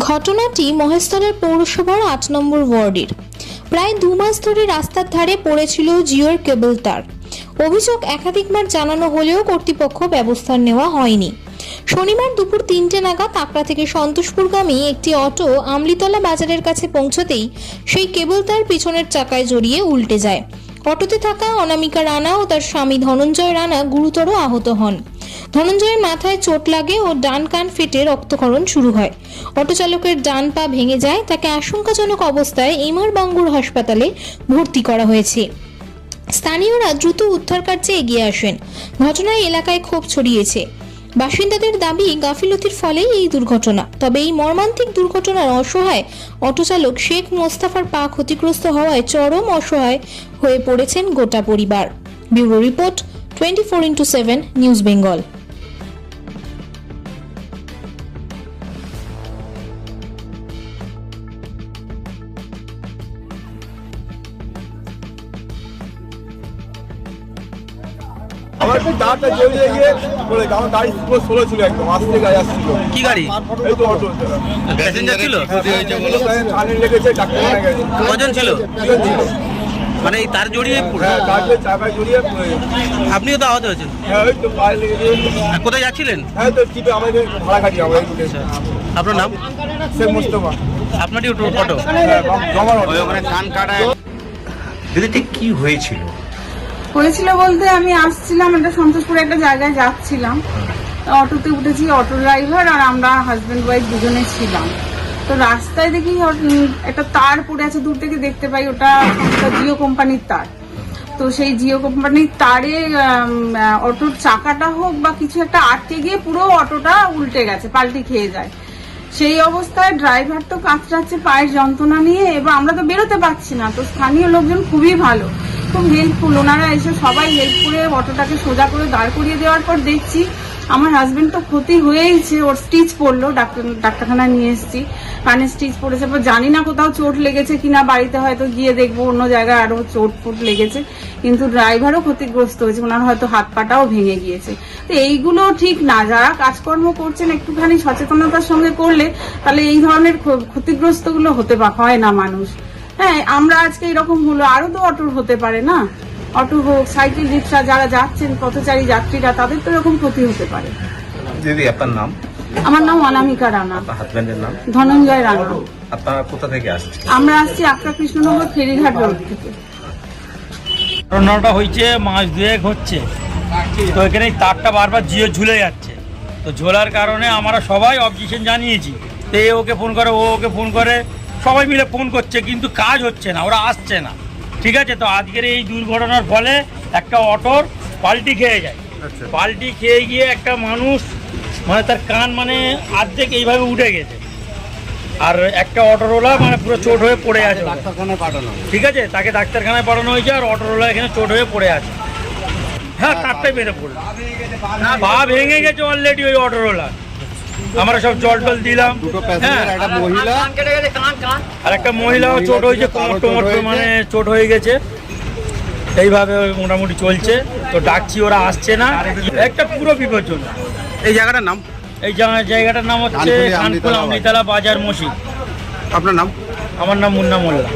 ঘটনাটি মহেশতলার পৌরসভার ৮ নম্বর ওয়ার্ডের। প্রায় ২ মাস ধরে রাস্তার ধারে পড়েছিল জিওর কেবল তার। অভিযোগ একাধিকবার জানানো হলেও কর্তৃপক্ষ ব্যবস্থা নেওয়া হয়নি। শনিবার দুপুর ৩টে নাগাদ আকরা থেকে সন্তোষপুরগামী একটি অটো আমলিতলা বাজারের কাছে পৌঁছতেই সেই কেবল তার পিছনের চাকায় জড়িয়ে উল্টে যায়। অটোতে থাকা অনামিকা রানা ও তার স্বামী ধনঞ্জয় রানা গুরুতর আহত হন। ধনঞ্জয়ের মাথায় চোট লাগে ও ডান কান ফেটে রক্তক্ষরণ শুরু হয়। অটো চালকের ডান পা ভেঙে যায়। তাকে আশঙ্কাজনক অবস্থায় এমআর বাঙ্গুর হাসপাতালে ভর্তি করা হয়েছে। স্থানীয়রা দ্রুত উদ্ধার কার্যে এগিয়ে আসেন। ঘটনায় এলাকায় ক্ষোভ ছড়িয়েছে। বাসিন্দাদের দাবি গাফিলতির ফলেই এই দুর্ঘটনা। তবে এই মর্মান্তিক দুর্ঘটনার অসহায় অটোচালক শেখ মোস্তাফার পা ক্ষতিগ্রস্ত হওয়ায় চরম অসহায় হয়ে পড়েছেন গোটা পরিবার। Bureau report 24x7 news Bengal. আমার দাঁড়টা জড়িয়ে গিয়ে বলে আমার গাড়ি পুরো স্লো ছিল, একদম আস্তে গাড়ি আসছিল। কি গাড়ি? এই তো অটো প্যাসেঞ্জার ছিল? কানে লেগেছে, ডাক্তারখানায় গেছে। কজন ছিল? দুজন ছিল। মানে এই তার জড়িয়ে হ্যাঁ, গাড়িতে চাকায় জড়িয়ে পড়ে গেছে। আপনিও তো আহত হয়েছেন? হ্যাঁ, ওই তো পায়ে লেগেছে। কোথায় যাচ্ছিলেন? হ্যাঁ, তো টিপে আমাদের ভাড়া খাটি আমরা এই রুটে। আপনার নাম? শেখ মোস্তফা। আপনারই অটো? হ্যাঁ, জমার অটো। ওখানে কান কাটায়। দিদি ঠিক কি হয়েছিল? হয়েছিল বলতে আমি আসছিলাম একটা সন্তোষপুরে একটা জায়গায় যাচ্ছিলাম, অটোতে উঠেছি, অটো ড্রাইভার আর আমরা হাজব্যান্ড ওয়াইফ দুজনে ছিলাম। তো রাস্তায় দেখি একটা তার পড়ে আছে, দূর থেকে দেখতে পাই ওটা জিও কোম্পানির তার। তো সেই জিও কোম্পানির তারে অটোর চাকাটা হোক বা কিছু একটা আটকে গিয়ে পুরো অটোটা উল্টে গেছে, পাল্টি খেয়ে যায়। সেই অবস্থায় ড্রাইভার তো কাতরাচ্ছে পায়ের যন্ত্রণা নিয়ে, এবার আমরা তো বেরোতে পারছি না। তো স্থানীয় লোকজন খুবই ভালো, খুব হেল্পফুল, ওনারা এসে সবাই হেল্প করে অটোটাকে সোজা করে দাঁড় করিয়ে দেওয়ার পর দেখছি আমার হাজবেন্ড তো ক্ষতি হয়েইছে, ওর স্টিচ পড়লো, ডাক্তারখানায় নিয়ে এসেছি, কানে স্টিচ পড়েছে। জানি না কোথাও চোট লেগেছে কিনা, বাড়িতে হয়তো গিয়ে দেখবো অন্য জায়গায় আরো চোট ফুট লেগেছে, কিন্তু ড্রাইভারও ক্ষতিগ্রস্ত হয়েছে, ওনার হয়তো হাত পাটাও ভেঙে গিয়েছে। তো এইগুলো ঠিক না, যারা কাজকর্ম করছেন একটুখানি সচেতনতার সঙ্গে করলে তাহলে এই ধরনের ক্ষতিগ্রস্ত গুলো হতে হয় না মানুষ। হ্যাঁ, আমরা আজকে এরকম হলো, আরো তো অটোর হতে পারে না, অটো হোক, সাইকেল, রিক্সা, যারা যাচ্ছেন পথচারী যাত্রীরা, তাদের তো এরকম ক্ষতি হতে পারে। দিদি আপনার নাম? আমার নাম অনামিকা রানা। আপনার হাজবেন্ডের নাম? ধনঞ্জয় রানা। আপনারা কোথা থেকে আসছেন? আমরা আসছি আকরা কৃষ্ণনগর ফেরিঘাট রোড থেকে। ঘটনাটা হয়েছে মাস দুয়েক হচ্ছে, তো এখানে তারটা বারবার জিও ঝুলে যাচ্ছে। তো ঝোলার কারণে আমরা সবাই অবজেকশন জানিয়েছি। তো এ ওকে ফোন করে, ও ওকে ফোন করে, সবাই মিলে ফোন করছে, কিন্তু কাজ হচ্ছে না, ওরা আসছে না। ঠিক আছে, তো আজকের এই দুর্ঘটনার ফলে একটা অটোর পাল্টি খেয়ে যায়। পাল্টি খেয়ে গিয়ে একটা মানুষ মানে তার কান মানে অর্ধেক এইভাবে উঠে গেছে, আর একটা অটোরোলা মানে পুরো চোট হয়ে পড়ে আছে। ডাক্তারখানায় পাঠানো? ঠিক আছে, তাকে ডাক্তারখানায় পাঠানো হয়েছে, আর অটোরোলা এখানে চোট হয়ে পড়ে আছে। হ্যাঁ, তারটাই মেরে পড়লো, পা ভেঙে গেছে অলরেডি ওই অটোরোলা। আমরা সব জল টল দিলাম। হ্যাঁ, একটা মহিলা আর একটা মহিলাও চোট হয়েছে, কোমর টোমর মানে চোট হয়ে গেছে। এইভাবে মোটামুটি চলছে। তো ডাকছি, ওরা আসছে না, একটা পুরো বিপজ্জনক। এই জায়গাটার নাম? এই জায়গাটার নাম হচ্ছে কানপুর আমলিতলা বাজার মসজিদ। আপনার নাম? আমার নাম মুন্না মোল্লা।